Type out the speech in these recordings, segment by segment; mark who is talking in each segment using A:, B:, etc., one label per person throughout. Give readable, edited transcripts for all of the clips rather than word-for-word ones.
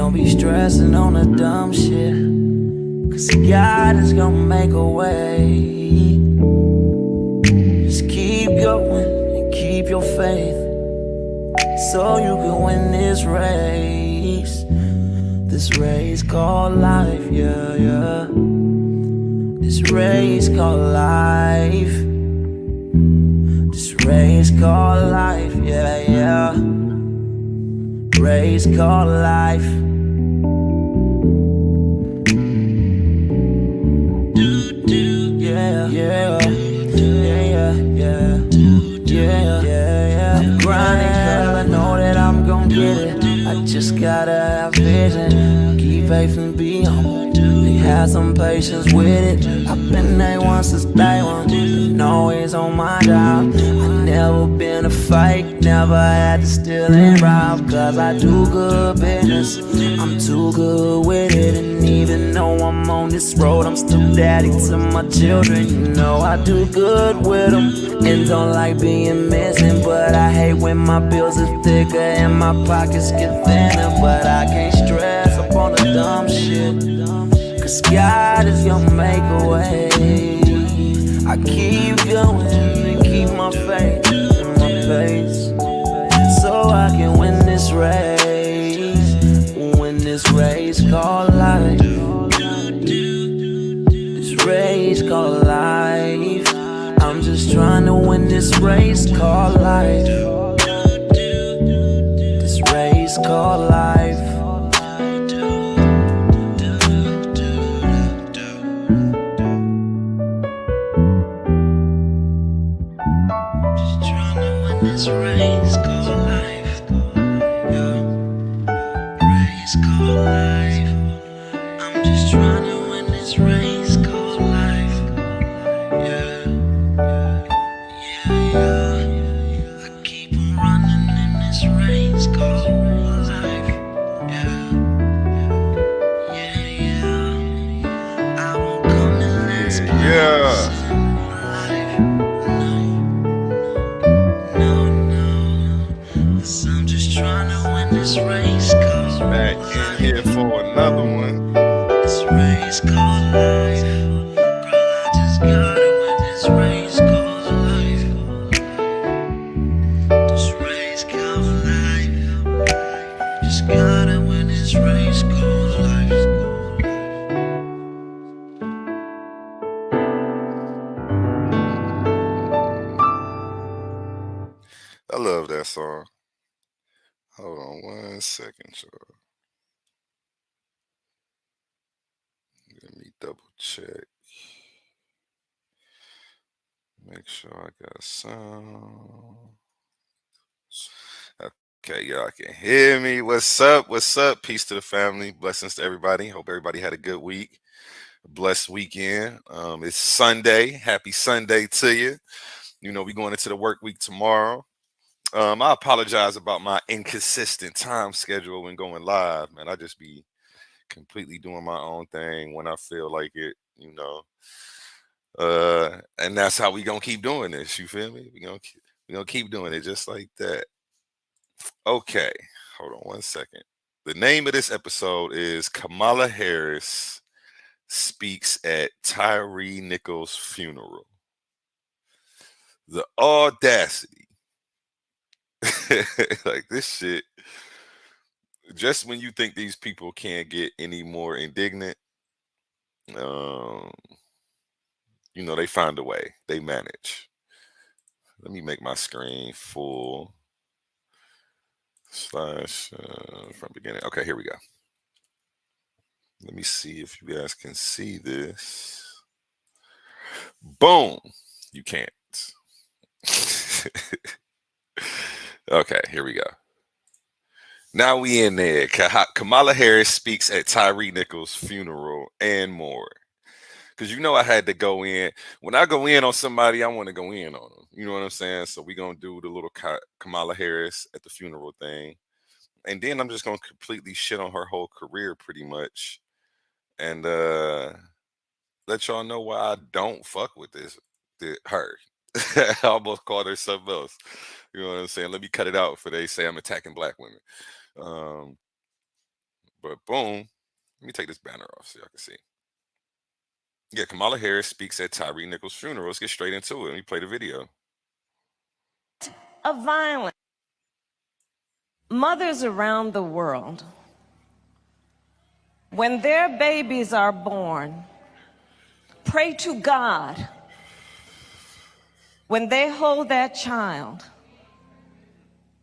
A: Don't be stressing on the dumb shit, 'cause God is gonna make a way. Just keep going and keep your faith, so you can win this race. This race called life, yeah, yeah. This race called life. This race called life, yeah, yeah. Race called life. Yeah, yeah, yeah, yeah, yeah, yeah. I'm grinding 'cause I know that I'm gon' get it. I just gotta have vision, keep faith and be humble. They have some patience with it. I've been there once since day one, been always on my job. I never been a fake, never had to steal and rob, 'cause I do good business, I'm too good with it. And even though I'm on this road, I'm still daddy to my children. You know I do good with them, and don't like being missing. But I hate when my bills are thicker and my pockets get thinner. But I can't stress up on the dumb shit, 'cause God is gonna make a way. I keep going and keep my faith in my pace, so I can win this race. Win this race called life. This race called life. I'm just trying to win this race called life. This race called life. This race called life, yeah. Race called life. I'm just trying to win this race called life, yeah, yeah, yeah. I keep on running in this race called life, yeah, yeah, yeah. I won't come in last place. I'm just trying to win this race called
B: back in here for another one.
A: This race called life. Girl, I just gotta win this race called life. This race called life. Just gotta win this race called life.
B: I love that song. Hold on 1 second, y'all. Let me double check. Make sure I got sound. Okay, y'all can hear me. What's up? What's up? Peace to the family. Blessings to everybody. Hope everybody had a good week. A blessed weekend. It's Sunday. Happy Sunday to you. You know, we going into the work week tomorrow. I apologize about my inconsistent time schedule when going live, man. I just be completely doing my own thing when I feel like it, you know. And that's how we gonna keep doing this. You feel me? We gonna keep doing it just like that. Okay, hold on 1 second. The name of this episode is Kamala Harris speaks at Tyre Nichols' funeral. The audacity. Like this shit. Just when you think these people can't get any more indignant, um, you know, they find a way. They manage. Let me make my screen full. Slash from beginning. Okay, here we go. Let me see if you guys can see this. Boom. You can't. Okay, here we go. Now we in there. Kamala Harris speaks at Tyre Nichols' funeral and more. Because you know I had to go in. When I go in on somebody, I want to go in on them. You know what I'm saying? So we going to do the little Kamala Harris at the funeral thing. And then I'm just going to completely shit on her whole career pretty much. And let y'all know why I don't fuck with her. I almost called her something else. You know what I'm saying? Let me cut it out for they say I'm attacking black women. But boom, let me take this banner off so y'all can see. Yeah, Kamala Harris speaks at Tyre Nichols' funeral. Let's get straight into it. Let me play the video.
A: Of violence. Mothers around the world, when their babies are born, pray to God when they hold that child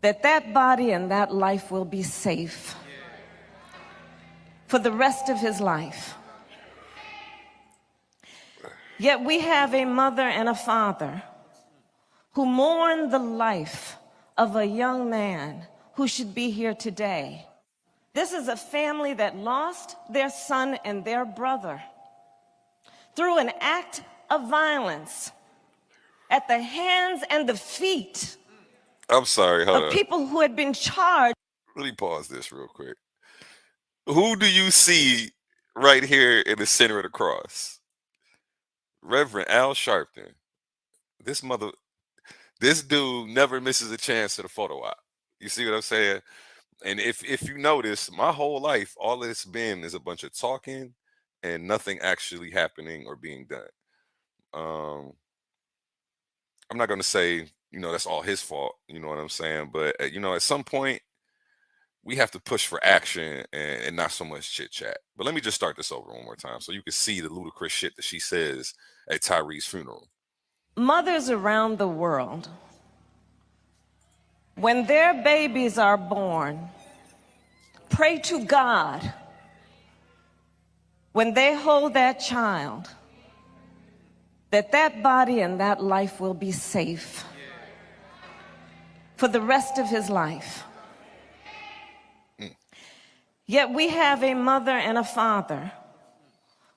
A: that that body and that life will be safe for the rest of his life. Yet we have a mother and a father who mourn the life of a young man who should be here today. This is a family that lost their son and their brother through an act of violence at the hands and the feet
B: I'm sorry, hold
A: of
B: on.
A: people who had been charged.
B: Let me pause this real quick. Who do you see right here in the center of the cross? Reverend Al Sharpton. This dude never misses a chance to the photo op. You see what I'm saying? And if you notice, my whole life, all it's been is a bunch of talking and nothing actually happening or being done. Um, I'm not gonna say, that's all his fault, you know what I'm saying? But at some point we have to push for action and not so much chit chat. But let me just start this over one more time so you can see the ludicrous shit that she says at Tyree's funeral.
A: Mothers around the world, when their babies are born, pray to God when they hold that child that that body and that life will be safe for the rest of his life. Yet we have a mother and a father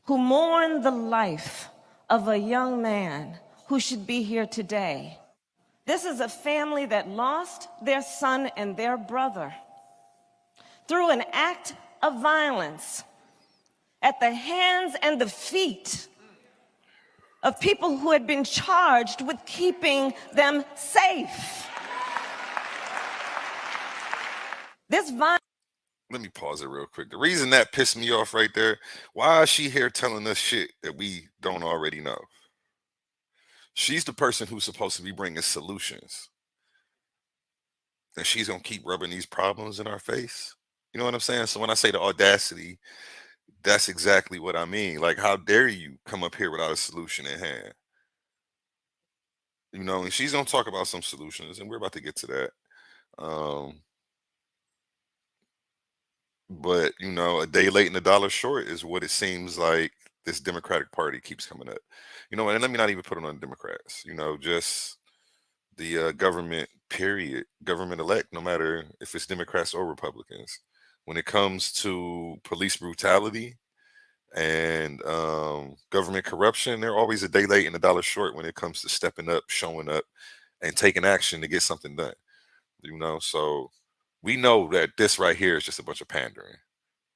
A: who mourn the life of a young man who should be here today. This is a family that lost their son and their brother through an act of violence at the hands and the feet of people who had been charged with keeping them safe. This violence.
B: Let me pause it real quick. The reason that pissed me off right there, why is she here telling us shit that we don't already know? She's the person who's supposed to be bringing solutions. And she's going to keep rubbing these problems in our face. You know what I'm saying? So when I say the audacity, that's exactly what I mean. Like, how dare you come up here without a solution in hand? And she's going to talk about some solutions, and we're about to get to that. But a day late and a dollar short is what it seems like this Democratic Party keeps coming up. And let me not even put it on Democrats. Just the government, period, government elect, no matter if it's Democrats or Republicans. When it comes to police brutality and government corruption, they're always a day late and a dollar short when it comes to stepping up, showing up, and taking action to get something done. So we know that this right here is just a bunch of pandering.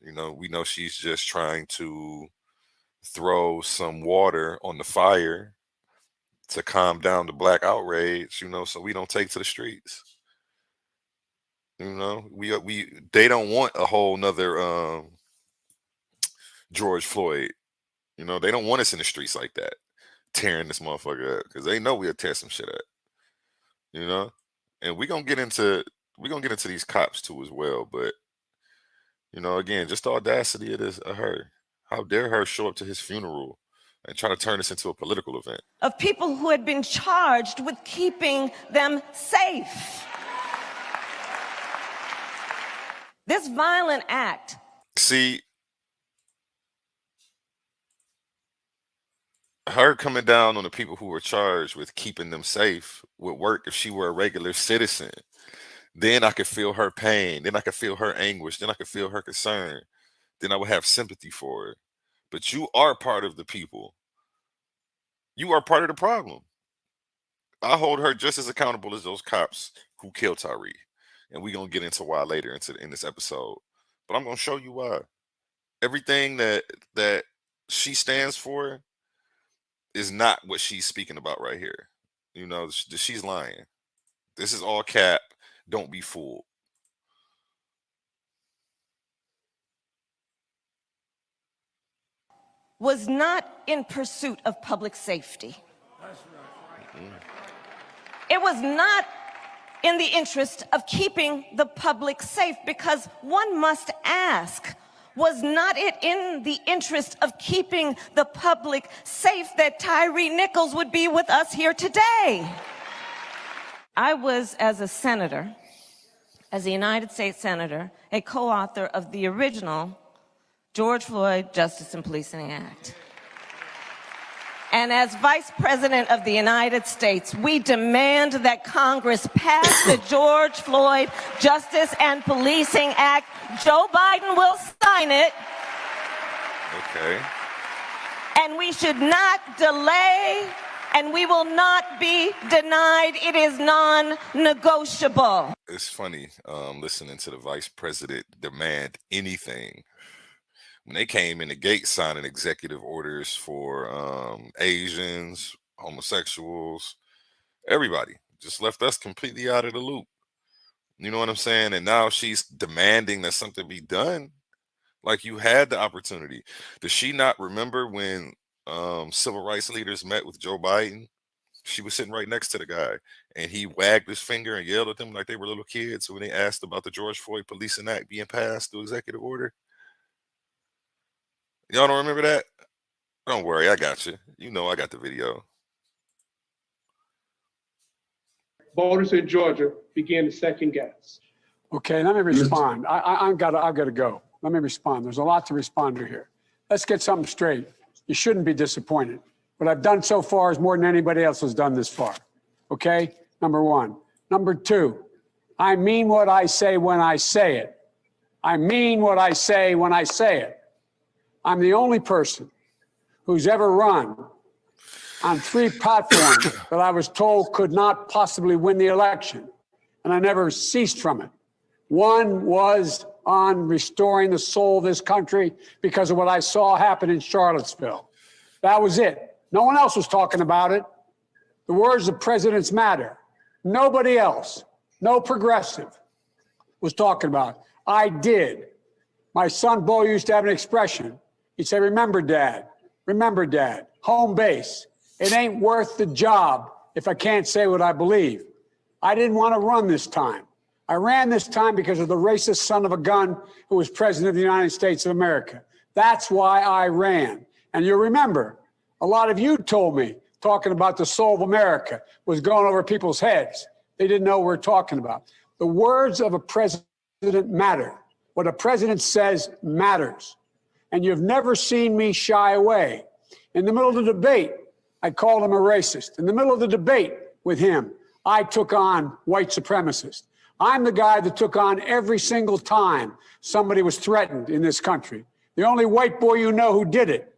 B: We know she's just trying to throw some water on the fire to calm down the black outrage, so we don't take to the streets. They don't want a whole nother George Floyd. They don't want us in the streets like that, tearing this motherfucker up, because they know we'll tear some shit up. And we're gonna get into these cops too as well. But again, just the audacity of her. How dare her show up to his funeral and try to turn this into a political event?
A: Of people who had been charged with keeping them safe. This violent act.
B: See, her coming down on the people who were charged with keeping them safe would work if she were a regular citizen. Then I could feel her pain. Then I could feel her anguish. Then I could feel her concern. Then I would have sympathy for her. But you are part of the people. You are part of the problem. I hold her just as accountable as those cops who killed Tyre. And we're going to get into why later in this episode. But I'm going to show you why. Everything that she stands for is not what she's speaking about right here. She's lying. This is all cap. Don't be fooled.
C: was not in pursuit of public safety. It was not in the interest of keeping the public safe, because one must ask, was not it in the interest of keeping the public safe that Tyre Nichols would be with us here today? I was, as a senator, as a United States Senator, a co-author of the original George Floyd Justice and Policing Act. And as Vice President of the United States, we demand that Congress pass the George Floyd Justice and Policing Act. Joe Biden will sign it.
B: Okay.
C: And we should not delay, and we will not be denied. It is non-negotiable.
B: It's funny listening to the vice president demand anything. When they came in the gate signing executive orders for Asians, homosexuals, everybody, just left us completely out of the loop. You know what I'm saying? And now she's demanding that something be done. Like, you had the opportunity. Does she not remember when civil rights leaders met with Joe Biden? She was sitting right next to the guy, and he wagged his finger and yelled at them like they were little kids when they asked about the George Floyd Policing Act being passed through executive order. Y'all don't remember that? Don't worry, I got you. You know I got the video.
D: Voters in Georgia began to second guess.
E: Okay, let me respond. I've got to go. Let me respond. There's a lot to respond to here. Let's get something straight. You shouldn't be disappointed. What I've done so far is more than anybody else has done this far. Okay? Number one. Number two, I mean what I say when I say it. I mean what I say when I say it. I'm the only person who's ever run on 3 platforms that I was told could not possibly win the election, and I never ceased from it. One was on restoring the soul of this country because of what I saw happen in Charlottesville. That was it. No one else was talking about it. The words of presidents matter. Nobody else, no progressive, was talking about it. I did. My son Bo used to have an expression. He'd say, remember, Dad, home base. It ain't worth the job if I can't say what I believe. I didn't want to run this time. I ran this time because of the racist son of a gun who was president of the United States of America. That's why I ran. And you'll remember, a lot of you told me talking about the soul of America was going over people's heads. They didn't know what we're talking about. The words of a president matter. What a president says matters. And you've never seen me shy away. In the middle of the debate, I called him a racist. In the middle of the debate with him, I took on white supremacists. I'm the guy that took on every single time somebody was threatened in this country. The only white boy you know who did it,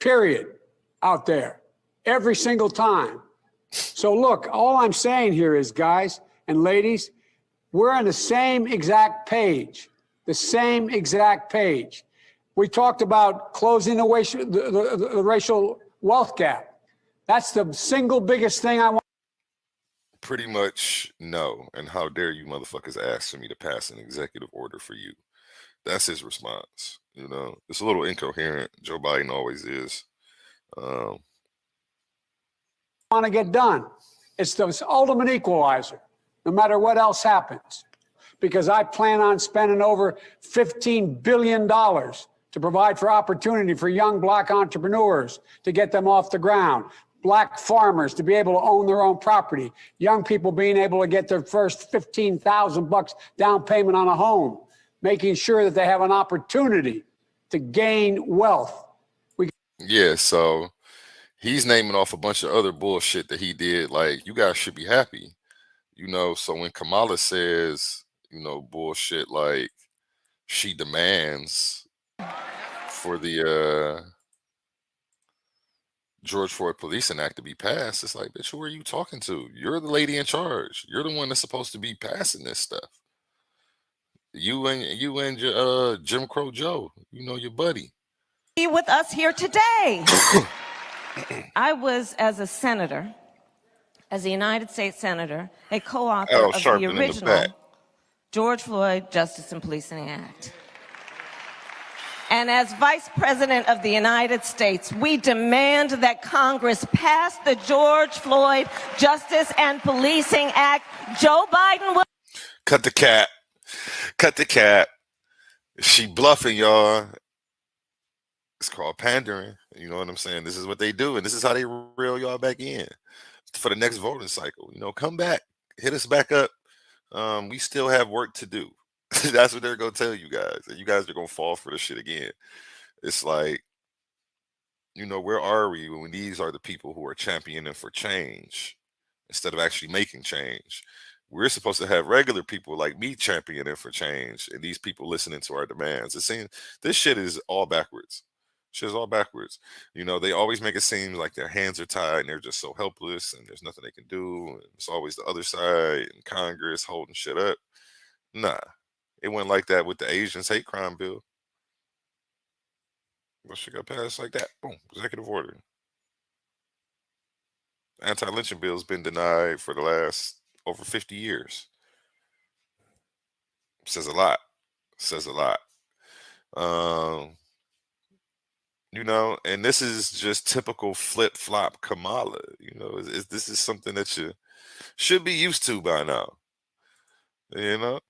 E: period, out there, every single time. So look, all I'm saying here is, guys and ladies, we're on the same exact page, We talked about closing the racial wealth gap. That's the single biggest thing I want.
B: Pretty much no. And how dare you motherfuckers ask for me to pass an executive order for you? That's his response. You know, it's a little incoherent. Joe Biden always is.
E: Want to get done. It's the ultimate equalizer, no matter what else happens. Because I plan on spending over $15 billion to provide for opportunity for young black entrepreneurs to get them off the ground, black farmers to be able to own their own property, young people being able to get their first $15,000 down payment on a home, making sure that they have an opportunity to gain wealth.
B: Yeah, so he's naming off a bunch of other bullshit that he did. Like, you guys should be happy, you know. So when Kamala says, you know, bullshit like she demands for the George Floyd Policing Act to be passed, it's like, bitch, who are you talking to? You're the lady in charge. You're the one that's supposed to be passing this stuff. You and your Jim Crow Joe, you know, your buddy.
C: Be with us here today. I was, as a senator, as a United States Senator, a co-author of the original George Floyd Justice and Policing Act. And as Vice President of the United States, we demand that Congress pass the George Floyd Justice and Policing Act. Joe Biden will...
B: Cut the cap. Cut the cap. She bluffing, y'all. It's called pandering. You know what I'm saying? This is what they do, and this is how they reel y'all back in for the next voting cycle. You know, come back. Hit us back up. We still have work to do. That's what they're going to tell you guys. And you guys are going to fall for the shit again. It's like, you know, where are we when these are the people who are championing for change instead of actually making change? We're supposed to have regular people like me championing for change and these people listening to our demands. It seems this shit is all backwards. Shit is all backwards. You know, they always make it seem like their hands are tied and they're just so helpless and there's nothing they can do. And it's always the other side and Congress holding shit up. Nah, it went like that with the Asians hate crime bill. Well, shit got passed like that. Boom, executive order. Anti-lynching bill has been denied for the last over 50 years. Says a lot. Says a lot. You know, and this is just typical flip-flop Kamala. You know, this is something that you should be used to by now. You know?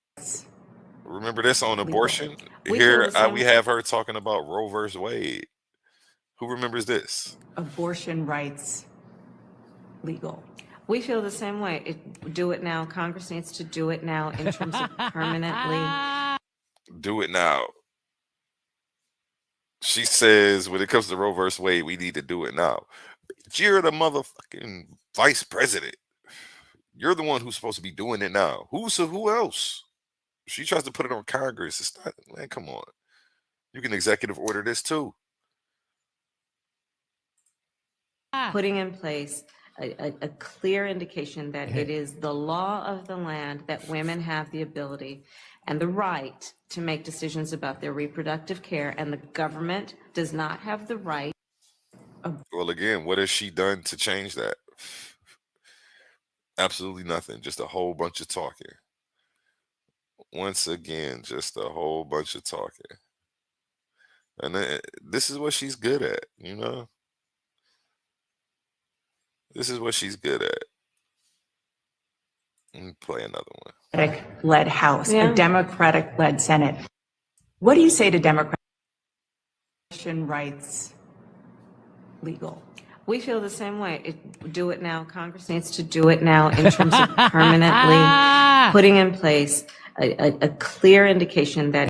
B: Remember this on abortion? Here we have her talking about Roe versus Wade. Who remembers this?
F: Abortion rights legal.
G: We feel the same way. Do it now. Congress needs to do it now in terms of permanently.
B: Do it now. She says when it comes to Roe versus Wade, we need to do it now. You're the motherfucking vice president. You're the one who's supposed to be doing it now. Who else? She tries to put it on Congress. It's not, man, come on. You can executive order this too.
G: Putting in place a clear indication that it is the law of the land that women have the ability and the right to make decisions about their reproductive care, and the government does not have the right.
B: Well, again, what has she done to change that? Absolutely nothing. Just a whole bunch of talking. Once again, just a whole bunch of talking. And this is what she's good at, you know? This is what she's good at. Let me play another one.
F: Democratic-led House, a Democratic-led Senate. What do you say to Democratic abortion rights legal?
G: We feel the same way. Do it now. Congress needs to do it now in terms of permanently putting in place a clear indication that.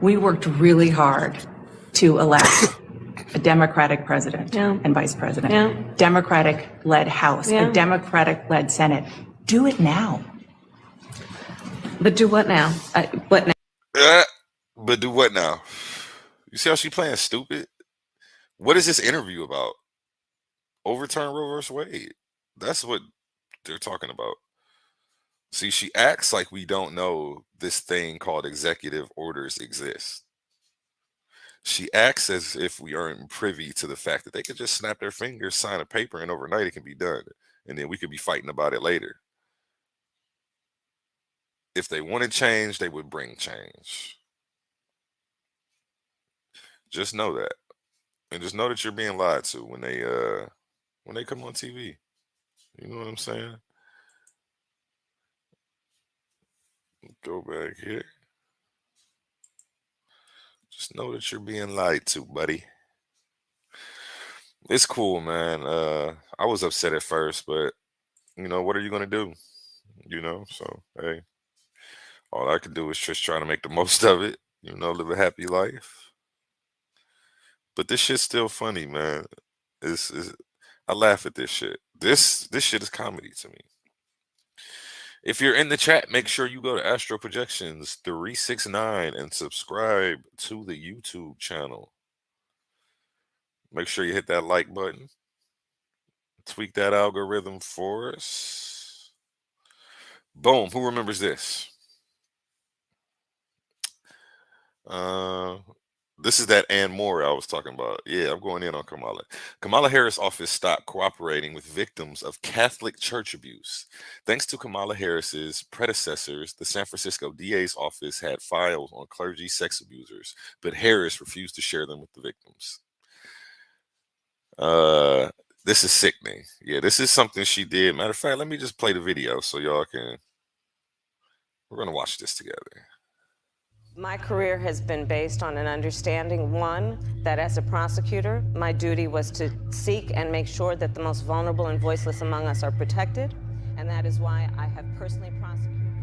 F: We worked really hard to elect a Democratic president and vice president, Democratic-led House, a Democratic-led Senate. Do it now.
G: But do what now? What now?
B: But do what now? You see how she playing stupid? What is this interview about? Overturn Roe versus Wade. That's what they're talking about. See, she acts like we don't know this thing called executive orders exists. She acts as if we aren't privy to the fact that they could just snap their fingers, sign a paper, and overnight it can be done. And then we could be fighting about it later. If they wanted change, they would bring change. Just know that. And just know that you're being lied to when they come on TV. You know what I'm saying? Go back here. Just know that you're being lied to, buddy. It's cool, man. I was upset at first, but you know, what are you gonna do? You know, so hey, all I can do is just try to make the most of it, you know, live a happy life. But this shit's still funny, man. I laugh at this shit. This shit is comedy to me. If you're in the chat, make sure you go to Astro Projections 369 and subscribe to the YouTube channel. Make sure you hit that like button. Tweak that algorithm for us. Boom. Who remembers this? This is that and more I was talking about. Yeah, I'm going in on Kamala. Kamala Harris' office stopped cooperating with victims of Catholic church abuse. Thanks to Kamala Harris's predecessors, the San Francisco DA's office had files on clergy sex abusers, but Harris refused to share them with the victims. This is sickening. Yeah, this is something she did. Matter of fact, let me just play the video so y'all can. We're gonna watch this together.
C: My career has been based on an understanding, one, that as a prosecutor, my duty was to seek and make sure that the most vulnerable and voiceless among us are protected, and that is why I have personally prosecuted.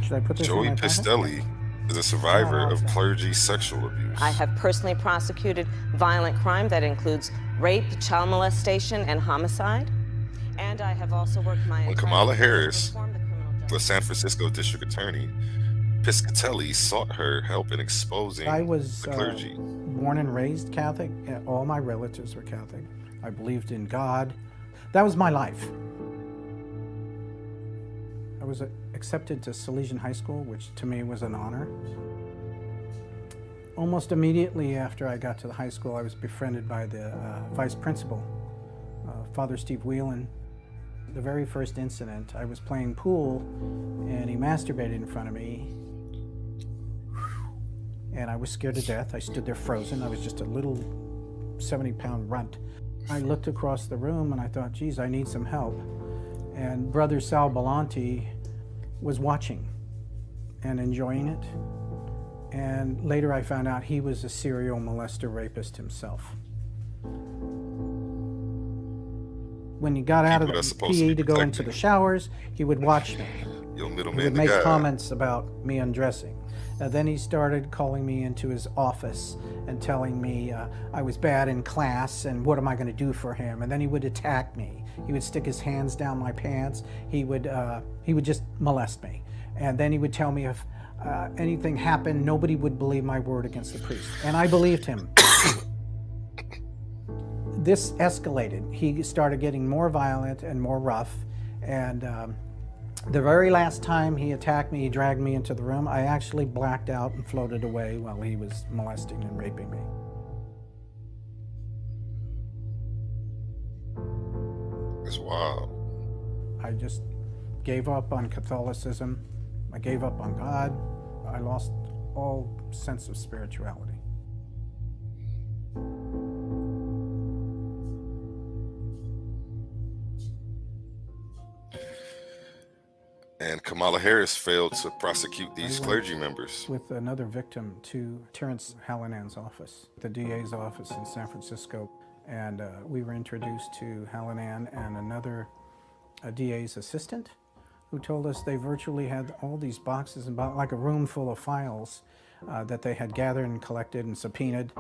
H: Should I put this
B: Joey
H: in my pocket?
B: Pistelli is a survivor of clergy sexual abuse.
C: I have personally prosecuted violent crime that includes rape, child molestation, and homicide. And I have also worked my
B: When
C: entire
B: Kamala
C: career to
B: Harris
C: reform the criminal justice
B: was San Francisco District Attorney, Piscatelli sought her help in exposing
H: I was
B: the clergy.
H: born and raised Catholic. All my relatives were Catholic. I believed in God. That was my life. I was accepted to Salesian High School, which to me was an honor. Almost immediately after I got to the high school, I was befriended by the vice principal, Father Steve Whelan. The very first incident, I was playing pool and he masturbated in front of me. And I was scared to death. I stood there frozen. I was just a little 70-pound runt. I looked across the room and I thought, geez, I need some help. And Brother Sal Belanti was watching and enjoying it. And later I found out he was a serial molester rapist himself. When he got out of the PE to go into the showers, he would watch me. He would make comments about me undressing. And then he started calling me into his office and telling me I was bad in class and what am I going to do for him. And then he would attack me. He would stick his hands down my pants. He would just molest me. And then he would tell me if anything happened, nobody would believe my word against the priest. And I believed him. This escalated. He started getting more violent and more rough. And the very last time he attacked me, he dragged me into the room. I actually blacked out and floated away while he was molesting and raping me.
B: It's wild.
H: I just gave up on Catholicism. I gave up on God. I lost all sense of spirituality.
B: And Kamala Harris failed to prosecute these clergy members.
H: With another victim to Terrence Hallinan's office, the DA's office in San Francisco. And we were introduced to Hallinan and another DA's assistant who told us they virtually had all these boxes, about like a room full of files that they had gathered and collected and subpoenaed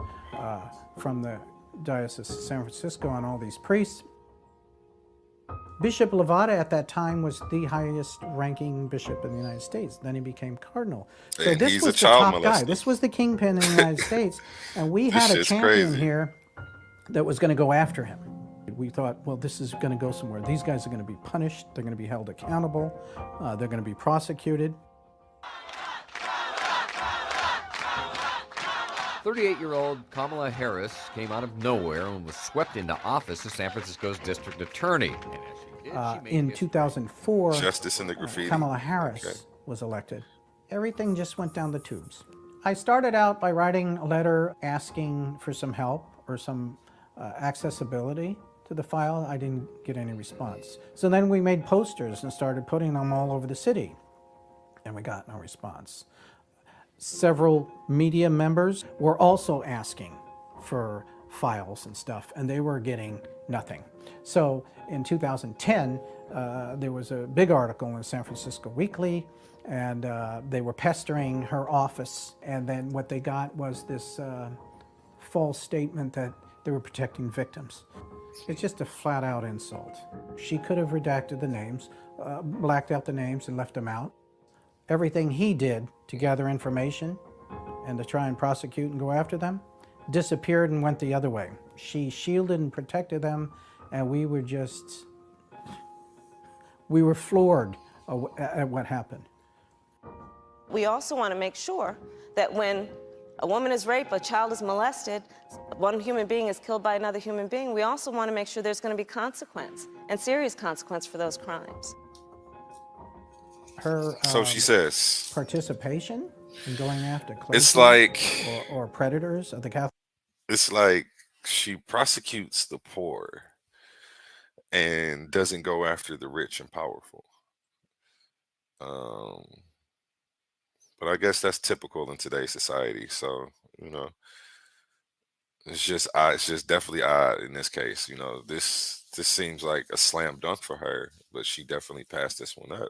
H: from the Diocese of San Francisco on all these priests. Bishop Levada at that time was the highest ranking bishop in the United States. Then he became cardinal. So
B: And
H: this
B: he's
H: was
B: a
H: the
B: child
H: top guy.
B: molester.
H: This was the kingpin in the United States. And we had a
B: shit's
H: champion
B: crazy.
H: here that was going to go after him. We thought, well, this is going to go somewhere. These guys are going to be punished. They're going to be held accountable. They're going to be prosecuted.
I: 38-year-old Kamala Harris came out of nowhere and was swept into office as San Francisco's district attorney. And as she did, she made
H: In
I: history.
H: 2004,
B: Justice in the graffiti.
H: Kamala Harris
B: Okay.
H: was elected. Everything just went down the tubes. I started out by writing a letter asking for some help or some accessibility to the file. I didn't get any response. So then we made posters and started putting them all over the city, and we got no response. Several media members were also asking for files and stuff, and they were getting nothing. So in 2010, there was a big article in San Francisco Weekly, and they were pestering her office, and then what they got was this false statement that they were protecting victims. It's just a flat-out insult. She could have redacted the names, blacked out the names and left them out. Everything he did to gather information and to try and prosecute and go after them disappeared and went the other way. She shielded and protected them, and we were floored at what happened.
G: We also want to make sure that when a woman is raped, a child is molested, one human being is killed by another human being, we also want to make sure there's going to be consequence, and serious consequence for those crimes.
H: Her
B: So she says,
H: participation in going after
B: it's
H: clergy
B: like,
H: or predators of the Catholic.
B: it's like she prosecutes the poor and doesn't go after the rich and powerful. But I guess that's typical in today's society. So, you know, it's just odd. It's just definitely odd in this case. You know, this seems like a slam dunk for her, but she definitely passed this one up.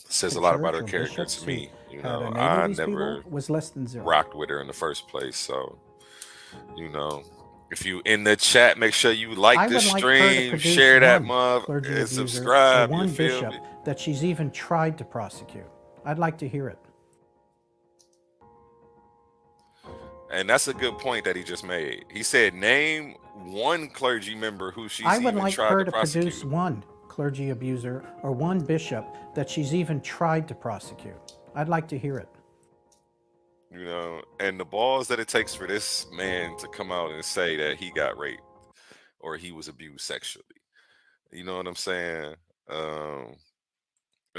B: Says
H: The
B: a lot about
H: church
B: her
H: or
B: character
H: bishops
B: to
H: who
B: me. You
H: had
B: know,
H: enabled
B: I
H: these
B: never
H: people was less than zero.
B: rocked with her in the first place. So, you know, if you in the chat, make sure you like
H: I
B: this
H: would like her to
B: stream,
H: produce
B: share that
H: one
B: mother,
H: clergy
B: and
H: abuser or
B: subscribe. You
H: one
B: feel
H: bishop
B: me?
H: that she's even tried to prosecute. I'd like to hear it.
B: And that's a good point that he just made. He said, name one clergy member who she's
H: I would
B: even
H: like
B: tried
H: her
B: to
H: to
B: prosecute.
H: produce one clergy abuser or one bishop that she's even tried to prosecute. I'd like to hear it.
B: You know, and the balls that it takes for this man to come out and say that he got raped or he was abused sexually. You know what I'm saying?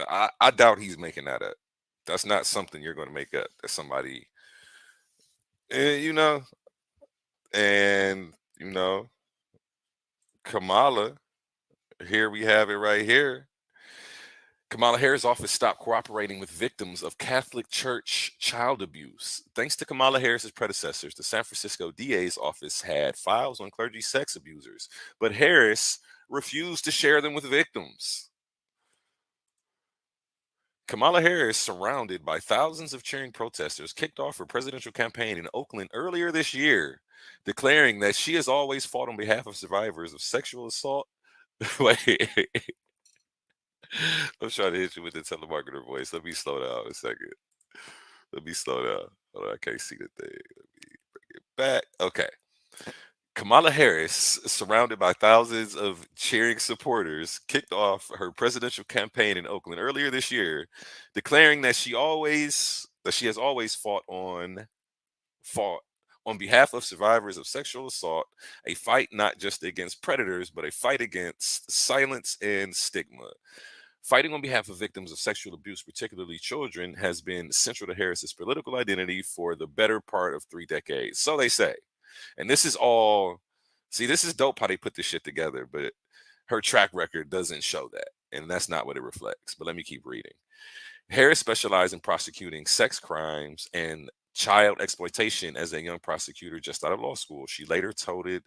B: I doubt he's making that up. That's not something you're going to make up. That somebody, you know, and you know, Kamala. Here we have it right here. Kamala Harris' office stopped cooperating with victims of Catholic Church child abuse. Thanks to Kamala Harris's predecessors, the San Francisco DA's office had files on clergy sex abusers, but Harris refused to share them with victims. Kamala Harris, surrounded by thousands of cheering protesters, kicked off her presidential campaign in Oakland earlier this year, declaring that she has always fought on behalf of survivors of sexual assault. Wait. I'm trying to hit you with the telemarketer voice. Let me slow down a second. Let me slow down. Hold on, I can't see the thing. Let me bring it back. Okay. Kamala Harris, surrounded by thousands of cheering supporters, kicked off her presidential campaign in Oakland earlier this year, declaring that she has always fought on behalf of survivors of sexual assault, a fight not just against predators, but a fight against silence and stigma. Fighting on behalf of victims of sexual abuse, particularly children, has been central to Harris's political identity for the better part of 3 decades. So they say. And this is all, see, this is dope how they put this shit together, but her track record doesn't show that. And that's not what it reflects. But let me keep reading. Harris specialized in prosecuting sex crimes and child exploitation as a young prosecutor just out of law school. She later touted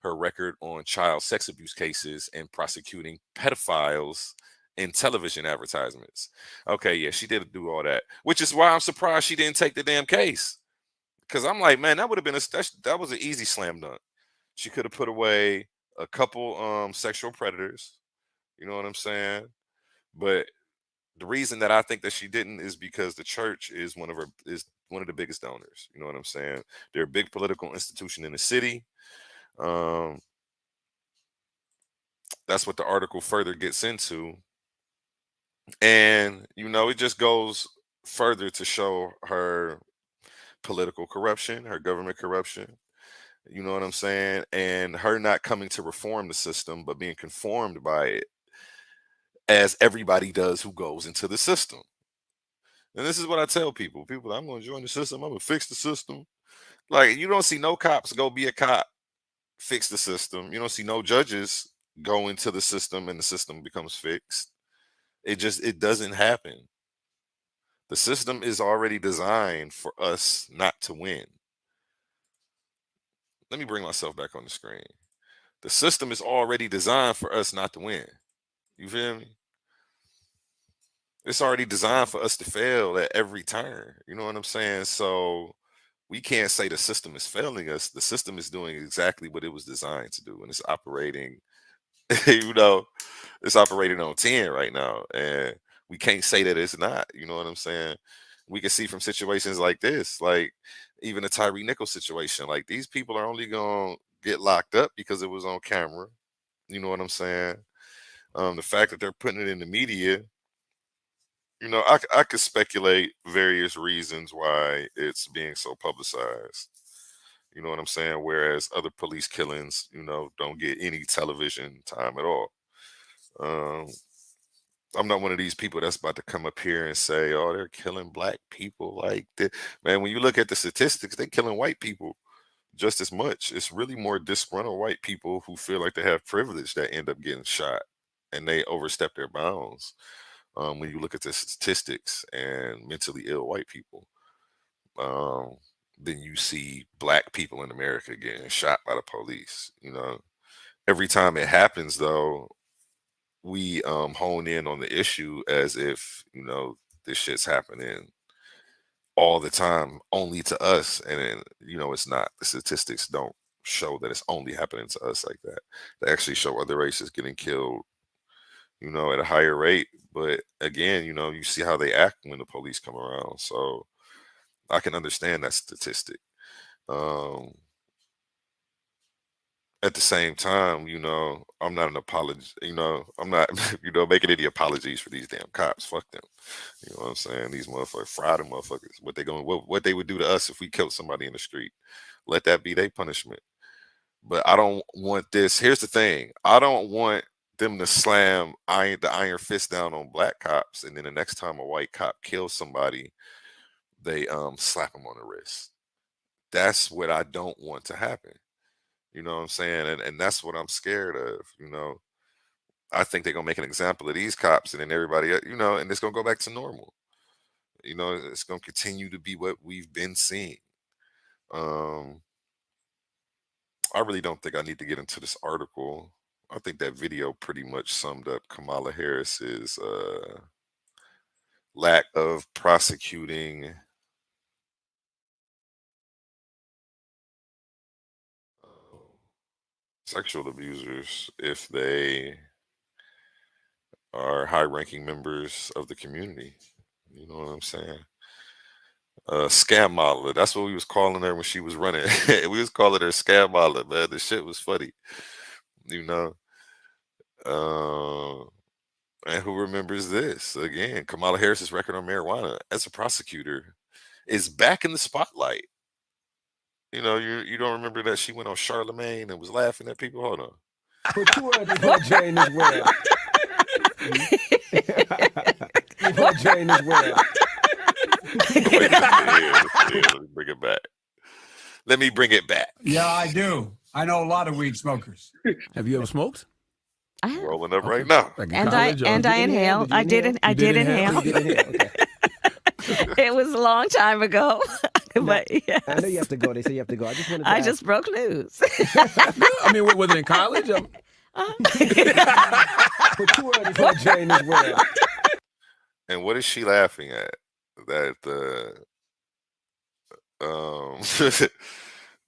B: her record on child sex abuse cases and prosecuting pedophiles in television advertisements. Okay, yeah, she did do all that, which is why I'm surprised she didn't take the damn case. Because I'm like, man, that would have been that was an easy slam dunk. She could have put away a couple sexual predators. You know what I'm saying? But the reason that I think that she didn't is because the church is one of the biggest donors. You know what I'm saying? They're a big political institution in the city. That's what the article further gets into. And, you know, it just goes further to show her political corruption, her government corruption. You know what I'm saying? And her not coming to reform the system, but being conformed by it, as everybody does who goes into the system. And this is what I tell people. People, I'm going to join the system. I'm going to fix the system. Like, you don't see no cops go be a cop, fix the system. You don't see no judges go into the system and the system becomes fixed. It doesn't happen. The system is already designed for us not to win. Let me bring myself back on the screen. The system is already designed for us not to win. You feel me? It's already designed for us to fail at every turn. You know what I'm saying? So we can't say the system is failing us. The system is doing exactly what it was designed to do, and it's operating, you know, it's operating on 10 right now. And we can't say that it's not. You know what I'm saying? We can see from situations like this, like even the Tyre Nichols situation, like these people are only going to get locked up because it was on camera. You know what I'm saying? The fact that they're putting it in the media, you know, I could speculate various reasons why it's being so publicized. You know what I'm saying? Whereas other police killings, you know, don't get any television time at all. Um, I'm not one of these people that's about to come up here and say, "Oh, they're killing black people." Like, man, when you look at the statistics, they're killing white people just as much. It's really more disgruntled white people who feel like they have privilege that end up getting shot, and they overstep their bounds. When you look at the statistics and mentally ill white people, um, then you see black people in America getting shot by the police. You know, every time it happens, though, we hone in on the issue as if, you know, this shit's happening all the time only to us, and then, you know, it's not. The statistics don't show that it's only happening to us like that. They actually show other races getting killed, you know, at a higher rate. But again, you know, you see how they act when the police come around, so I can understand that statistic. um at the same time, you know, I'm not an apologist. You know, I'm not, you know, making any apologies for these damn cops. Fuck them. You know what I'm saying? These motherfuckers, fry them motherfuckers. What they would do to us if we killed somebody in the street. Let that be their punishment. But I don't want this. Here's the thing. I don't want them to slam the iron fist down on black cops, and then the next time a white cop kills somebody, they slap them on the wrist. That's what I don't want to happen. You know what I'm saying? And that's what I'm scared of. You know, I think they're gonna make an example of these cops, and then everybody, you know, and it's gonna go back to normal. You know, it's gonna continue to be what we've been seeing. Um, I really don't think I need to get into this article. I think that video pretty much summed up Kamala Harris's lack of prosecuting sexual abusers if they are high-ranking members of the community. You know what I'm saying? Scam modeler. That's what we was calling her when she was running. We was calling her scam modeler, man. The shit was funny, you know. Uh, and who remembers this? Again, Kamala Harris's record on marijuana as a prosecutor is back in the spotlight. You know, you don't remember that she went on Charlemagne and was laughing at people. Hold on.
J: Put 2 words before J in this world. Before J in this world.
B: Let me bring it back. Let me bring it back.
E: Yeah, I do. I know a lot of weed smokers.
J: Have you ever smoked?
G: I have.
B: Rolling up right now.
J: Like in
G: And
J: college, or
G: I
J: did you
G: inhale. I did inhale.
J: You did inhale. Okay.
G: It was a long time ago, but yes.
J: I know you have to go. They say you have to go. I just wanted to
G: I
J: ask.
G: just broke news.
J: I mean, was it in college? Put 2 words before J in this world.
B: And what is she laughing at? That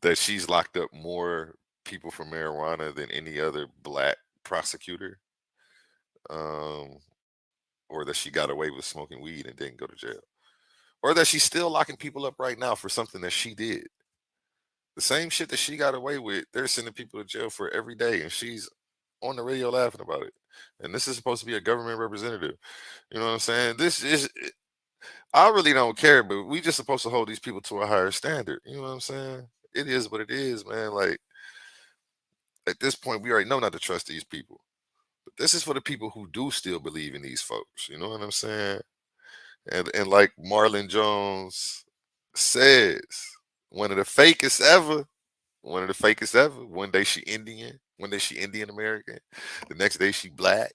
B: that she's locked up more people for marijuana than any other black prosecutor, or that she got away with smoking weed and didn't go to jail, or that she's still locking people up right now for something that she did. The same shit that she got away with, they're sending people to jail for every day, and she's on the radio laughing about it. And this is supposed to be a government representative. You know what I'm saying? This is, I really don't care, but we just supposed to hold these people to a higher standard. You know what I'm saying? It is what it is, man. Like, at this point, we already know not to trust these people. But this is for the people who do still believe in these folks. You know what I'm saying? And like Marlon Jones says, one of the fakest ever. One of the fakest ever. One day she Indian. One day she Indian American. The next day she black.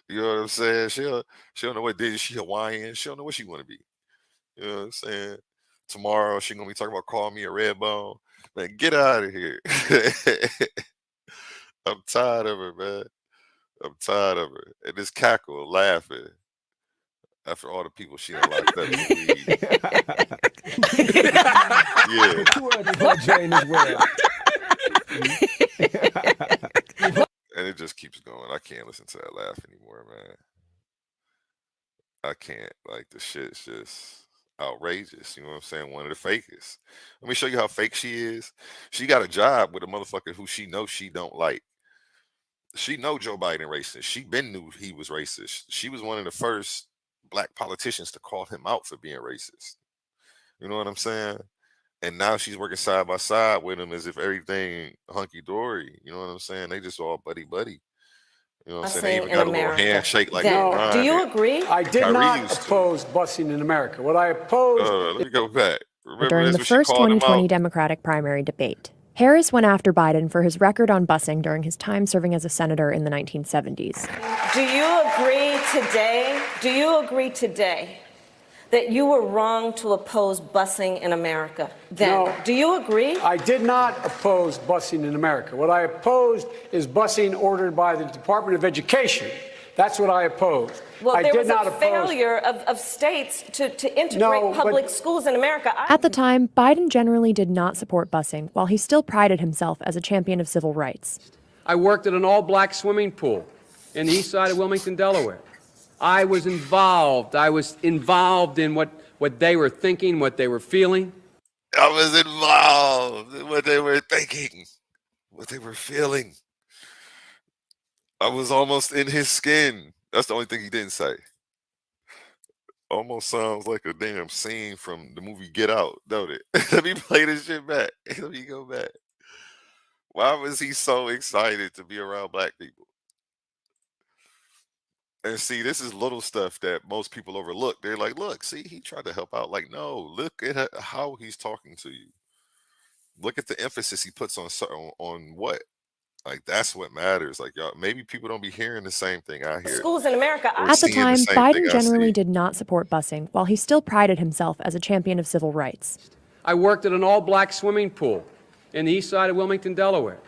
B: You know what I'm saying? She don't know what day she Hawaiian. She don't know what she want to be. You know what I'm saying? Tomorrow she gonna be talking about call me a red bone. Man, get out of here. I'm tired of her, man. I'm tired of her. And this cackle laughing after all the people she done locked up. Yeah.
J: 2 words before J in this world.
B: And it just keeps going. I can't listen to that laugh anymore, man. I can't. Like, the shit's just outrageous. You know what I'm saying? One of the fakest. Let me show you how fake she is. She got a job with a motherfucker who she knows she don't like. She know Joe Biden racist. She been knew he was racist. She was one of the first black politicians to call him out for being racist. You know what I'm saying? And now she's working side by side with him as if everything hunky dory. You know what I'm saying? They just all buddy buddy. You know what I'm saying? They even got a little handshake like
H: No.
G: Do you agree?
E: I did not oppose busing in America. What I opposed...
B: let me go back. Remember
K: During the first 2020 Democratic primary debate, Harris went after Biden for his record on busing during his time serving as a senator in the 1970s.
C: Do you agree today that you were wrong to oppose busing in America then?
E: No.
C: Do you agree?
E: I did not oppose busing in America. What I opposed is busing ordered by the Department of Education. That's what I opposed.
C: Well, there was
E: not
C: a failure of states to integrate
E: No,
C: public schools in America.
K: At the time, Biden generally did not support busing, while he still prided himself as a champion of civil rights.
L: I worked at an all-black swimming pool in the east side of Wilmington, Delaware. I was involved in what they were thinking, what they were feeling.
B: I was involved in what they were thinking, what they were feeling. I was almost in his skin. That's the only thing he didn't say. Almost sounds like a damn scene from the movie Get Out, don't it? Let me play this shit back. Let me go back. Why was he so excited to be around black people? And see, this is little stuff that most people overlook. They're like, look, see, he tried to help out. Like, no, look at how he's talking to you. Look at the emphasis he puts on what? Like, that's what matters. Like, y'all, maybe people don't be hearing the same thing I hear.
C: Schools in America.
K: At the time, Biden generally did not support busing, while he still prided himself as a champion of civil rights.
L: I worked at an all-black swimming pool in the east side of Wilmington, Delaware.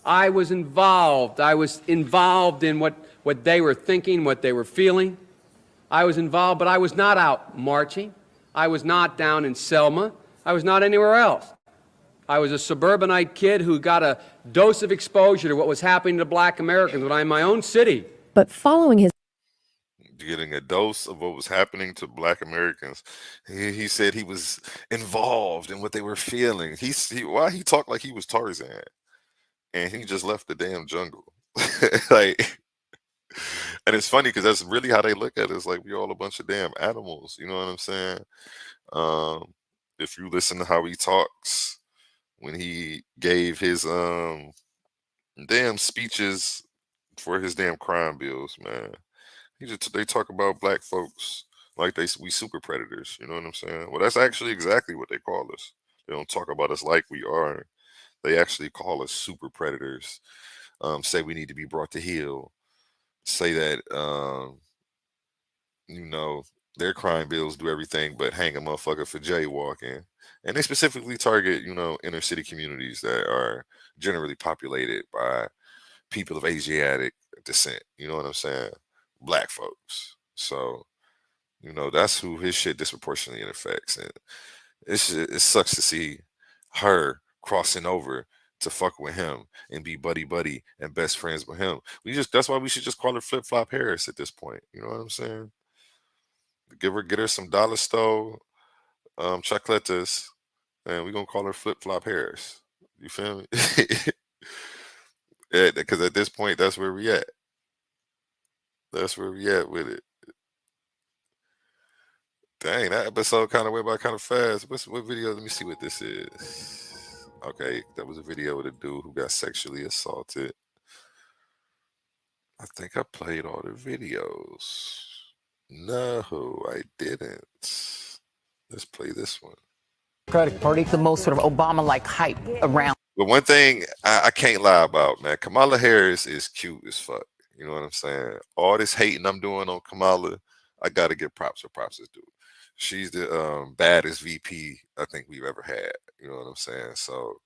L: I was involved in what they were thinking, what they were feeling. I was involved, but I was not out marching. I was not down in Selma. I was not anywhere else. I was a suburbanite kid who got a dose of exposure to what was happening to black Americans when I'm in my own city.
K: But following his
B: getting a dose of what was happening to black Americans, he said he was involved in what they were feeling. Why he talked like he was Tarzan, and he just left the damn jungle. Like, and it's funny because that's really how they look at us. Like, we all a bunch of damn animals. You know what I'm saying? If you listen to how he talks when he gave his damn speeches for his damn crime bills, man, they talk about black folks like we super predators. You know what I'm saying? Well, that's actually exactly what they call us. They don't talk about us like we are. They actually call us super predators. Say we need to be brought to heel. Say that their crime bills do everything but hang a motherfucker for jaywalking. And they specifically target, inner city communities that are generally populated by people of Asiatic descent. You know what I'm saying? Black folks. So, that's who his shit disproportionately affects. And it sucks to see her crossing over to fuck with him and be buddy and best friends with him. That's why we should just call her Flip Flop Harris at this point. You know what I'm saying? Get her some dollar store chocolates, and we're gonna call her Flip Flop Harris. You feel me? Yeah, because at this point, that's where we at. That's where we at with it. Dang, that episode kind of went by kind of fast. What video? Let me see what this is. Okay, that was a video of the dude who got sexually assaulted. I think I played all the videos. No, I didn't. Let's play this one.
M: Democratic Party, the most sort of Obama-like hype around.
B: But one thing I can't lie about, man, Kamala Harris is cute as fuck. You know what I'm saying? All this hating I'm doing on Kamala, I got to give props where props is due. She's the baddest VP I think we've ever had. You know what I'm saying? So,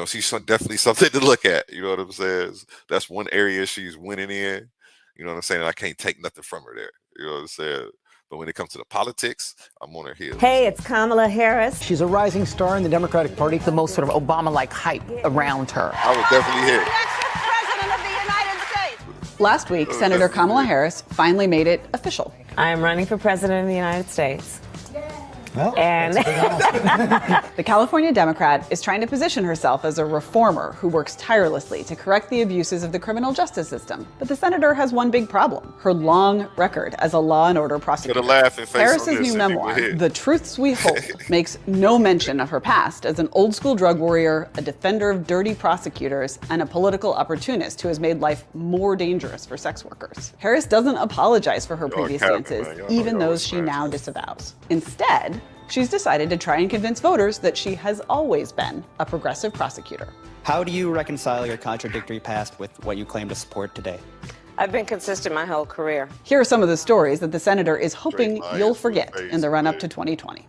B: she's definitely something to look at. You know what I'm saying? That's one area she's winning in. You know what I'm saying? I can't take nothing from her there. You know what I'm saying? But when it comes to the politics, I'm on her heels.
M: Hey, it's Kamala Harris. She's a rising star in the Democratic Party, the most sort of Obama-like hype around her.
B: I would definitely hit.
C: President of the United States.
N: Last week, Senator Kamala Harris finally made it official.
G: I am running for president of the United States.
N: Well,
O: And the California Democrat is trying to position herself as a reformer who works tirelessly to correct the abuses of the criminal justice system. But the senator has one big problem: her long record as a law and order prosecutor.
B: Put a laughing face on
O: Harris's
B: this
O: new
B: and
O: memoir,
B: people hit.
O: The Truths We Hold, makes no mention of her past as an old-school drug warrior, a defender of dirty prosecutors, and a political opportunist who has made life more dangerous for sex workers. Harris doesn't apologize for her previous stances, even those she now disavows. Instead, she's decided to try and convince voters that she has always been a progressive prosecutor.
P: How do you reconcile your contradictory past with what you claim to support today?
Q: I've been consistent my whole career.
O: Here are some of the stories that the senator is hoping you'll forget in the run-up to 2020.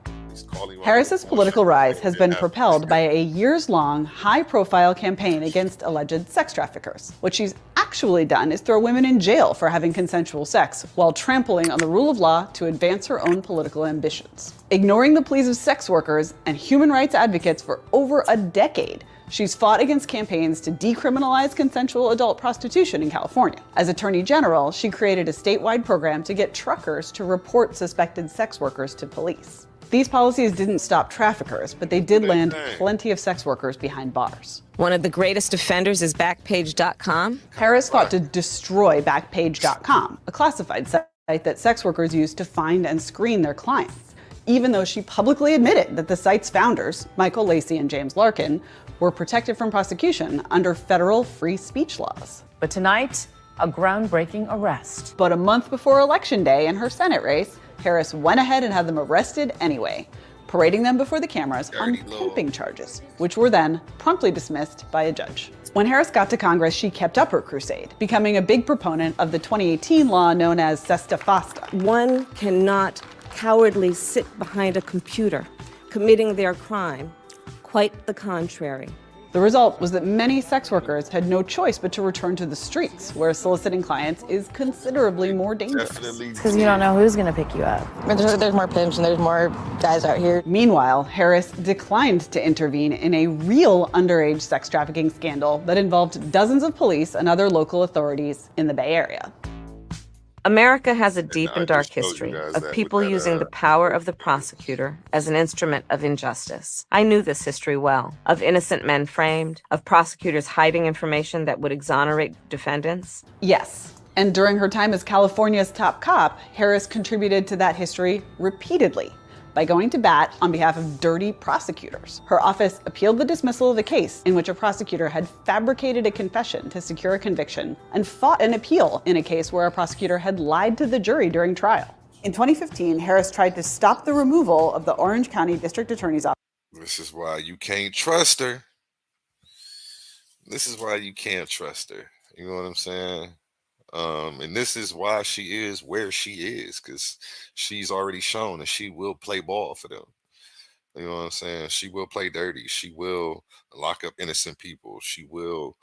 O: Harris's political rise has been propelled by a years-long, high-profile campaign against alleged sex traffickers. What she's actually done is throw women in jail for having consensual sex, while trampling on the rule of law to advance her own political ambitions. Ignoring the pleas of sex workers and human rights advocates for over a decade, she's fought against campaigns to decriminalize consensual adult prostitution in California. As Attorney General, she created a statewide program to get truckers to report suspected sex workers to police. These policies didn't stop traffickers, but they did land plenty of sex workers behind bars.
Q: One of the greatest offenders is Backpage.com.
O: Harris fought to destroy Backpage.com, a classified site that sex workers use to find and screen their clients, even though she publicly admitted that the site's founders, Michael Lacey and James Larkin, were protected from prosecution under federal free speech laws.
R: But tonight, a groundbreaking arrest.
O: But a month before Election Day in her Senate race, Harris went ahead and had them arrested anyway, parading them before the cameras on pimping charges, which were then promptly dismissed by a judge. When Harris got to Congress, she kept up her crusade, becoming a big proponent of the 2018 law known as Sesta Fasta.
C: One cannot cowardly sit behind a computer committing their crime. Quite the contrary.
O: The result was that many sex workers had no choice but to return to the streets, where soliciting clients is considerably more dangerous.
R: Because you don't know who's going to pick you up.
Q: There's more pimps and there's more guys out here.
O: Meanwhile, Harris declined to intervene in a real underage sex trafficking scandal that involved dozens of police and other local authorities in the Bay Area.
Q: America has a deep and dark history of people using the power of the prosecutor as an instrument of injustice. I knew this history well, of innocent men framed, of prosecutors hiding information that would exonerate defendants.
O: Yes, and during her time as California's top cop, Harris contributed to that history repeatedly by going to bat on behalf of dirty prosecutors. Her office appealed the dismissal of a case in which a prosecutor had fabricated a confession to secure a conviction and fought an appeal in a case where a prosecutor had lied to the jury during trial. In 2015, Harris tried to stop the removal of the Orange County District Attorney's office.
B: This is why you can't trust her. This is why you can't trust her. You know what I'm saying? And this is why she is where she is, because she's already shown that she will play ball for them. You know what I'm saying? She will play dirty. She will lock up innocent people. She will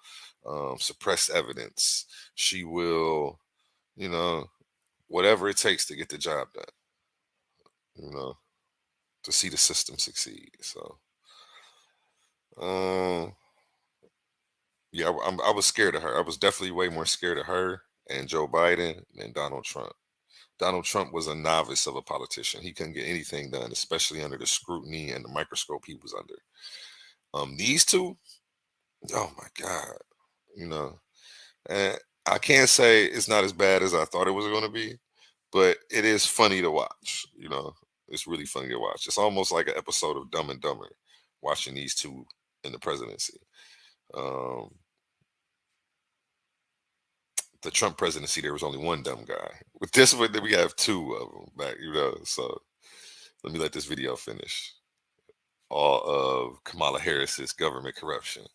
B: suppress evidence. She will, you know, whatever it takes to get the job done, you know, to see the system succeed. So, yeah, I was scared of her. I was definitely way more scared of her and Joe Biden than Donald Trump. Donald Trump was a novice of a politician. He couldn't get anything done, especially under the scrutiny and the microscope he was under. These two, oh my God, you know, and I can't say it's not as bad as I thought it was going to be, but it is funny to watch. You know, it's really funny to watch. It's almost like an episode of Dumb and Dumber, watching these two in the presidency. The Trump presidency, there was only one dumb guy. With this one, we have two of them back, you know. So let me let this video finish. All of Kamala Harris's government corruption.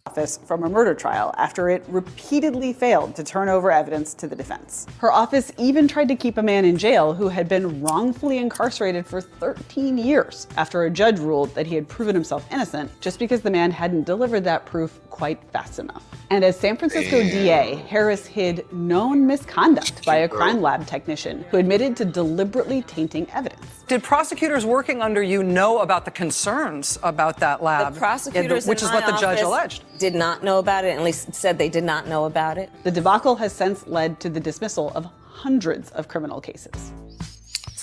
O: Office from a murder trial after it repeatedly failed to turn over evidence to the defense. Her office even tried to keep a man in jail who had been wrongfully incarcerated for 13 years after a judge ruled that he had proven himself innocent just because the man hadn't delivered that proof quite fast enough. And as San Francisco DA, Harris hid known misconduct by a crime lab technician who admitted to deliberately tainting evidence.
S: Did prosecutors working under you know about the concerns about that lab?
Q: The prosecutors
S: which is what the judge alleged.
Q: Did not know about it, at least said they did not know about it.
O: The debacle has since led to the dismissal of hundreds of criminal cases.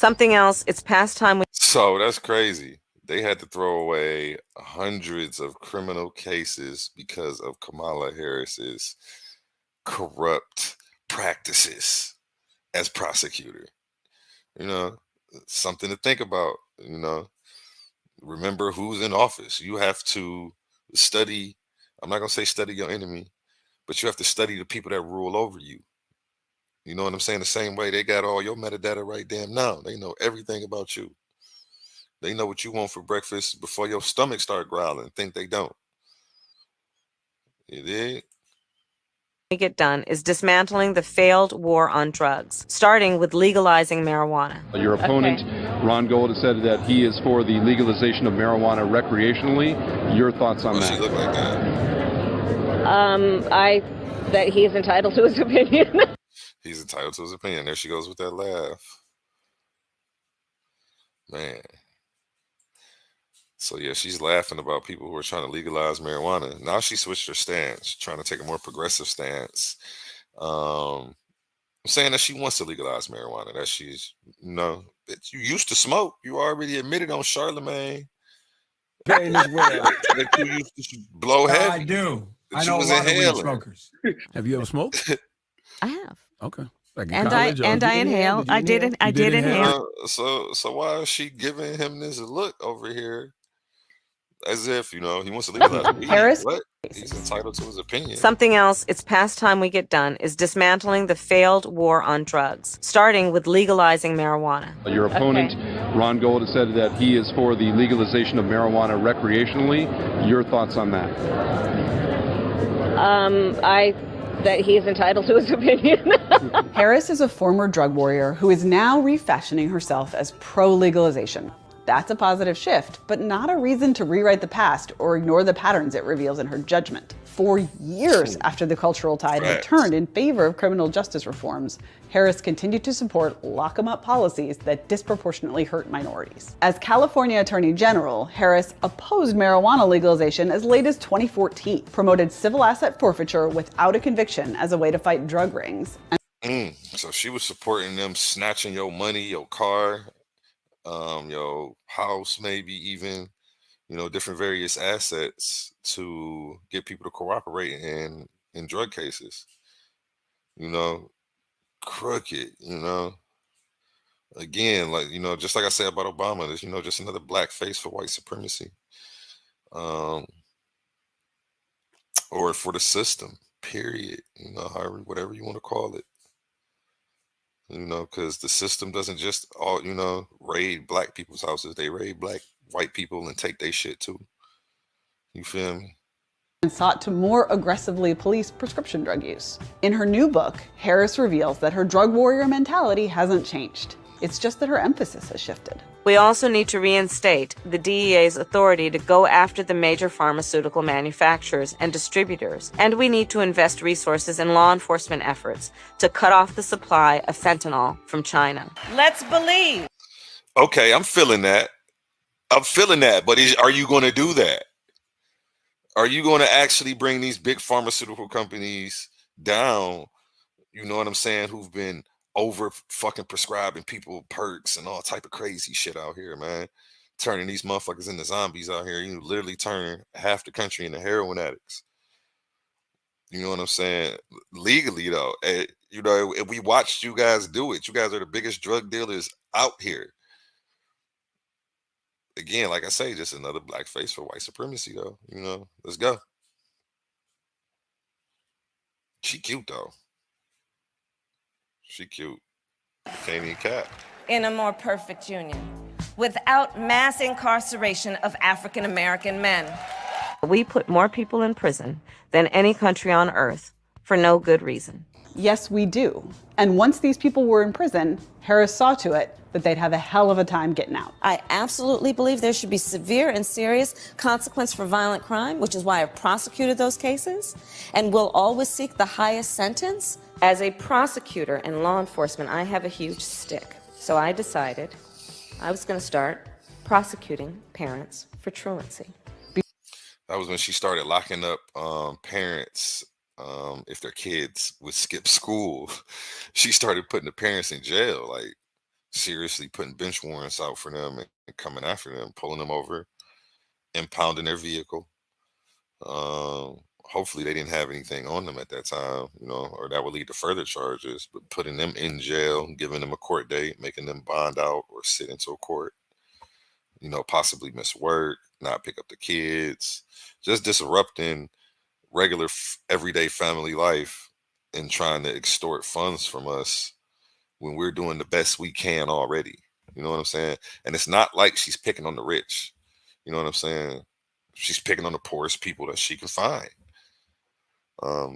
Q: Something else, it's past time we
B: So that's crazy. They had to throw away hundreds of criminal cases because of Kamala Harris's corrupt practices as prosecutor. You know, something to think about. Remember who's in office. You have to study. I'm not going to say study your enemy, but you have to study the people that rule over you. You know what I'm saying? The same way they got all your metadata right damn now. They know everything about you. They know what you want for breakfast before your stomach start growling. Think they don't. You dig?
Q: get done is dismantling the failed war on drugs, starting with legalizing marijuana.
N: Your opponent, Ron Gold, has said that he is for the legalization of marijuana recreationally. Your thoughts on that?
B: She look like that?
Q: That he is entitled to his opinion.
B: He's entitled to his opinion. There she goes with that laugh. Man. So yeah, she's laughing about people who are trying to legalize marijuana. Now she switched her stance, trying to take a more progressive stance. Saying that she wants to legalize marijuana. That she's, you used to smoke. You already admitted on Charlemagne. That you used to blow heavy.
J: I do.
B: That
J: I
B: you
J: know a
B: was
J: lot of weed
B: inhaling.
J: smokers. Have you ever smoked?
G: I have.
J: Okay. Like in
G: And
J: college,
G: I inhaled. I did inhale.
B: So why is she giving him this look over here? As if, he wants to legalize weed.
O: Harris?
B: What? He's entitled to his opinion.
Q: Something else, it's past time we get done, is dismantling the failed war on drugs, starting with legalizing marijuana.
N: Your opponent, Ron Gold, has said that he is for the legalization of marijuana recreationally. Your thoughts on that?
Q: That he is entitled to his opinion.
O: Harris is a former drug warrior who is now refashioning herself as pro-legalization. That's a positive shift, but not a reason to rewrite the past or ignore the patterns it reveals in her judgment. For years after the cultural tide had turned in favor of criminal justice reforms, Harris continued to support lock-em-up policies that disproportionately hurt minorities. As California Attorney General, Harris opposed marijuana legalization as late as 2014, promoted civil asset forfeiture without a conviction as a way to fight drug rings.
B: So she was supporting them snatching your money, your car, your house, maybe even, different various assets to get people to cooperate in drug cases. Crooked, again, like, just like I said about Obama, there's, just another black face for white supremacy. Or for the system, period. However, whatever you want to call it. Because the system doesn't just raid black people's houses. They raid white people and take their shit too. You feel me?
O: And sought to more aggressively police prescription drug use. In her new book, Harris reveals that her drug warrior mentality hasn't changed. It's just that her emphasis has shifted.
Q: We also need to reinstate the DEA's authority to go after the major pharmaceutical manufacturers and distributors, and we need to invest resources in law enforcement efforts to cut off the supply of fentanyl from China.
C: Let's believe.
B: Okay, I'm feeling that. But are you going to do that? Are you going to actually bring these big pharmaceutical companies down? You know what I'm saying? Who've been over fucking prescribing people perks and all type of crazy shit out here, man. Turning these motherfuckers into zombies out here. You literally turn half the country into heroin addicts. You know what I'm saying? Legally, though, if we watched you guys do it, you guys are the biggest drug dealers out here. Again, like I say, just another black face for white supremacy, though. Let's go. She cute, though. She cute. Can't even cap.
C: In a more perfect union, without mass incarceration of African American men.
Q: We put more people in prison than any country on earth for no good reason.
O: Yes, we do. And once these people were in prison, Harris saw to it that they'd have a hell of a time getting out.
G: I absolutely believe there should be severe and serious consequence for violent crime, which is why I've prosecuted those cases, and will always seek the highest sentence.
Q: As a prosecutor and law enforcement, I have a huge stick. So I decided I was going to start prosecuting parents for truancy.
B: That was when she started locking up parents if their kids would skip school. She started putting the parents in jail. Like, seriously putting bench warrants out for them and coming after them, pulling them over, impounding their vehicle. Hopefully they didn't have anything on them at that time, or that would lead to further charges, but putting them in jail, giving them a court date, making them bond out or sit into a court, possibly miss work, not pick up the kids, just disrupting regular everyday family life and trying to extort funds from us when we're doing the best we can already. You know what I'm saying? And it's not like she's picking on the rich. You know what I'm saying? She's picking on the poorest people that she can find.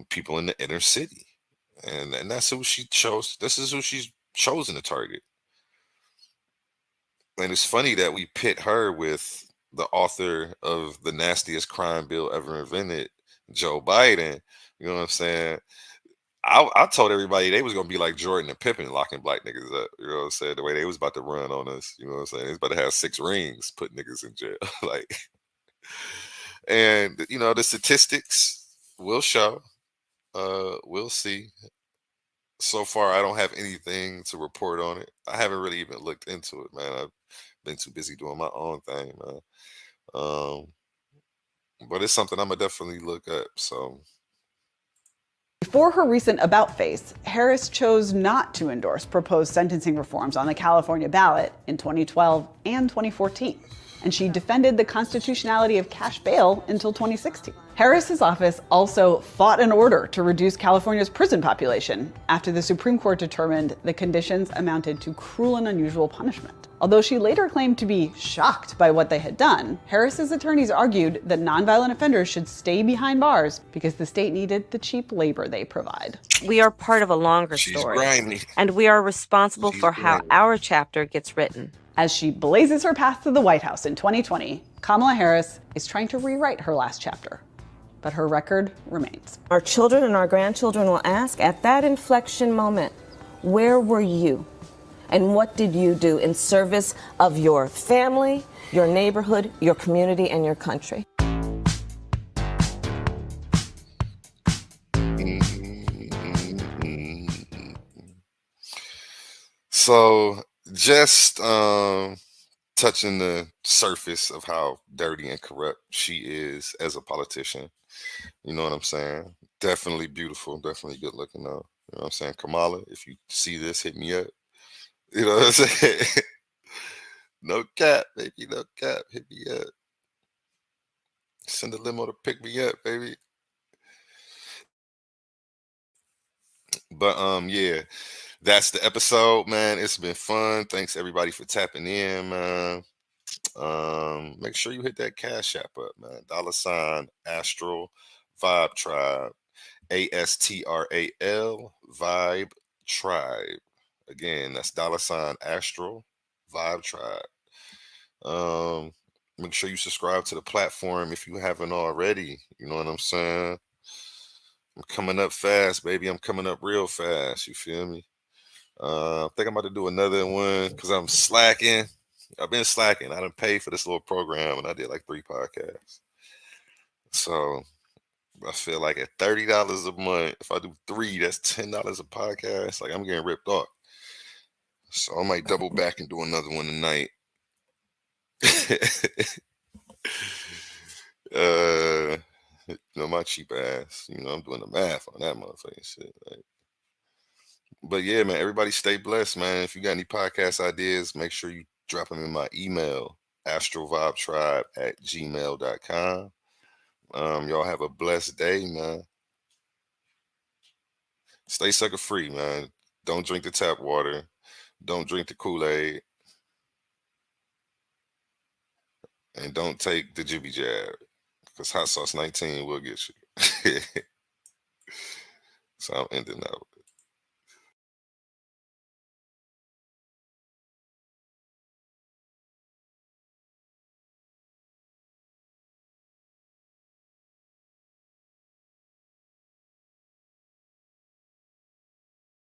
B: People in the inner city. And that's who she chose. This is who she's chosen to target. And it's funny that we pit her with the author of the nastiest crime bill ever invented, Joe Biden. You know what I'm saying? I told everybody they was gonna be like Jordan and Pippen, locking black niggas up. You know what I'm saying? The way they was about to run on us. You know what I'm saying? It's about to have 6 rings, put niggas in jail. Like, and the statistics will show. We'll see. So far, I don't have anything to report on it. I haven't really even looked into it, man. I've been too busy doing my own thing, man. But it's something I'm gonna definitely look up. So.
O: Before her recent about face, Harris chose not to endorse proposed sentencing reforms on the California ballot in 2012 and 2014. And she defended the constitutionality of cash bail until 2016. Harris's office also fought an order to reduce California's prison population after the Supreme Court determined the conditions amounted to cruel and unusual punishment. Although she later claimed to be shocked by what they had done, Harris's attorneys argued that nonviolent offenders should stay behind bars because the state needed the cheap labor they provide.
Q: We are part of a longer story,
B: grimy.
Q: and we are responsible for how our chapter gets written.
O: As she blazes her path to the White House in 2020, Kamala Harris is trying to rewrite her last chapter. But her record remains.
C: Our children and our grandchildren will ask at that inflection moment, where were you? And what did you do in service of your family, your neighborhood, your community, and your country?
B: So just touching the surface of how dirty and corrupt she is as a politician. You know what I'm saying? Definitely beautiful, definitely good looking though. You know what I'm saying? Kamala, if you see this, hit me up. You know what I'm saying? No cap, baby, no cap. Hit me up. Send a limo to pick me up, baby. But yeah, that's the episode, man. It's been fun. Thanks everybody for tapping in, man. Make sure you hit that Cash App up, man. $ Astral Vibe Tribe. ASTRAL Vibe Tribe. Again, that's $ Astral Vibe Tribe. Make sure you subscribe to the platform if you haven't already. You know what I'm saying? I'm coming up fast, baby. I'm coming up real fast. You feel me? I think I'm about to do another one because I'm slacking. I've been slacking. I done paid for this little program and I did like 3 podcasts. So I feel like at $30 a month, if I do 3, that's $10 a podcast. Like I'm getting ripped off. So I might double back and do another one tonight. My cheap ass. I'm doing the math on that motherfucking shit. Like. But yeah, man, everybody stay blessed, man. If you got any podcast ideas, make sure you drop them in my email, astralvibetribe@gmail.com. Y'all have a blessed day, man. Stay sucker free, man. Don't drink the tap water. Don't drink the Kool-Aid. And don't take the jibby jab. Because Hot Sauce 19 will get you. So I'm ending that.